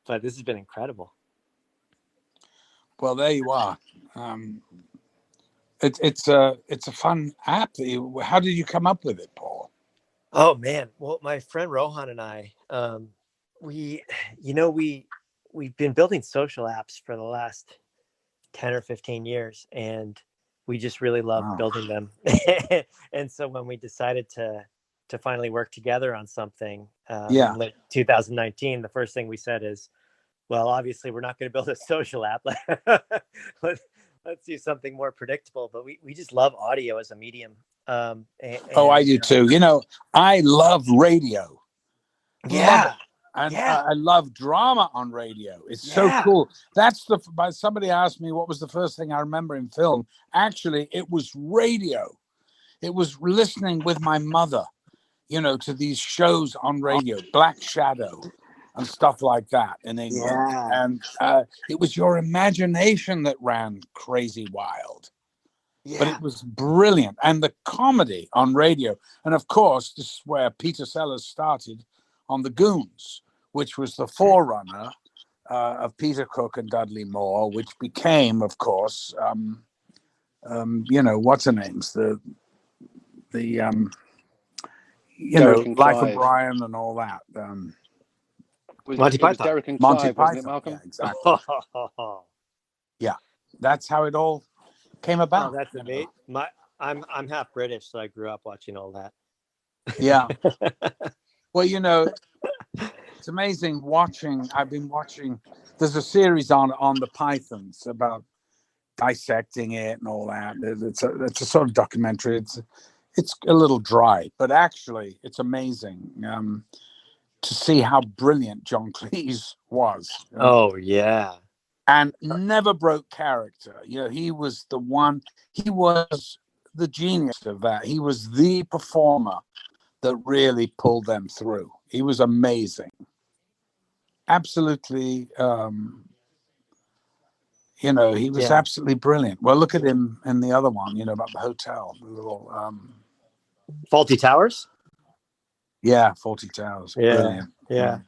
but this has been incredible. Well, there you are. It's a fun app. How did you come up with it, Paul? Oh man, well, my friend Rohan and I, we've been building social apps for the last 10 or 15 years, and we just really love building them. And so when we decided to finally work together on something in late 2019, the first thing we said is, well, obviously we're not going to build a social app. Let's do something more predictable. But we just love audio as a medium. I do too. I love radio. Yeah. And I love drama on radio. It's so cool. Somebody asked me what was the first thing I remember in film. Actually, it was radio. It was listening with my mother, to these shows on radio, Black Shadow and stuff like that in England. Yeah. And it was your imagination that ran crazy wild. Yeah. But it was brilliant. And the comedy on radio. And of course, this is where Peter Sellers started on The Goons, which was the forerunner of Peter Cook and Dudley Moore, which became, of course, what's her names? The Life of Brian and all that. Monty Python. Derek and Clive, wasn't it, Malcolm? Yeah, exactly. Yeah, that's how it all came about. Oh, that's amazing. I'm half British, so I grew up watching all that. Yeah. Well, it's amazing I've been watching. There's a series on the pythons about dissecting it and all that. It's a sort of documentary. It's a little dry, but actually it's amazing to see how brilliant John Cleese was. Oh yeah, and never broke character. He was the one. He was the genius of that. He was the performer that really pulled them through. He was amazing. Absolutely. He was absolutely brilliant. Well, look at him in the other one, about the hotel, the little Faulty Towers. Yeah, Faulty Towers. Yeah, brilliant. Yeah.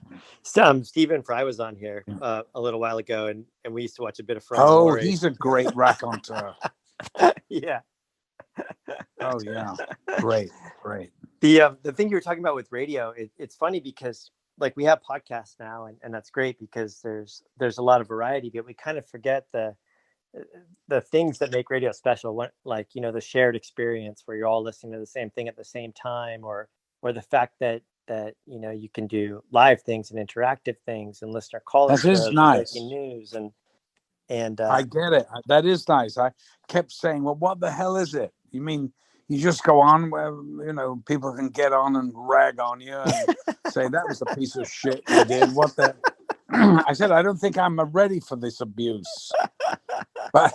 Stephen Fry was on here a little while ago, and we used to watch a bit of From Glory. He's a great raconteur. Yeah. Oh yeah, great. The thing you were talking about with radio, it's funny because like we have podcasts now, and that's great because there's a lot of variety, but we kind of forget the things that make radio special, like the shared experience where you're all listening to the same thing at the same time, or the fact that you can do live things and interactive things and listener callers. That is nice. Breaking news and I get it. That is nice. I kept saying, well, what the hell is it? You mean you just go on where people can get on and rag on you and say that was a piece of shit you did? What the? I said, I don't think I'm ready for this abuse. But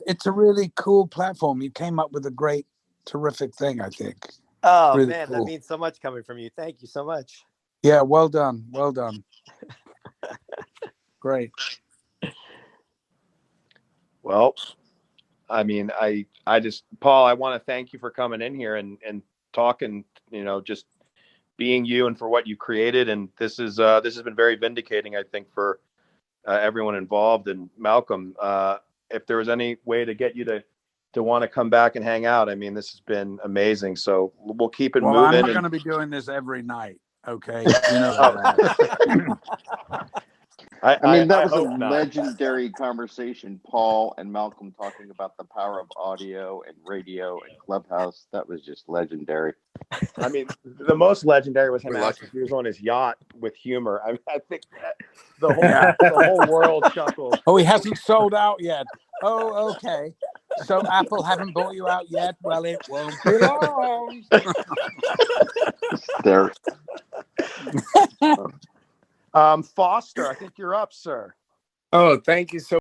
it's a really cool platform. You came up with a great, terrific thing, I think. Oh really man, cool. That means so much coming from you. Thank you so much. Yeah, well done. Great. Well, I mean, I just, Paul, I want to thank you for coming in here and talking, just being you and for what you created. And this has been very vindicating, I think, for everyone involved. And Malcolm, if there was any way to get you to want to come back and hang out, I mean, this has been amazing. So we'll keep it moving. I'm not going to be doing this every night. Okay. That. I mean, that was a legendary conversation, Paul and Malcolm talking about the power of audio and radio and Clubhouse. That was just legendary. I mean, the most legendary was him asking if he was on his yacht with humor. I think the whole world chuckled. Oh, he hasn't sold out yet. Oh, okay. So Apple haven't bought you out yet? Well, it won't be long. There. Foster, I think you're up, sir. Oh, thank you so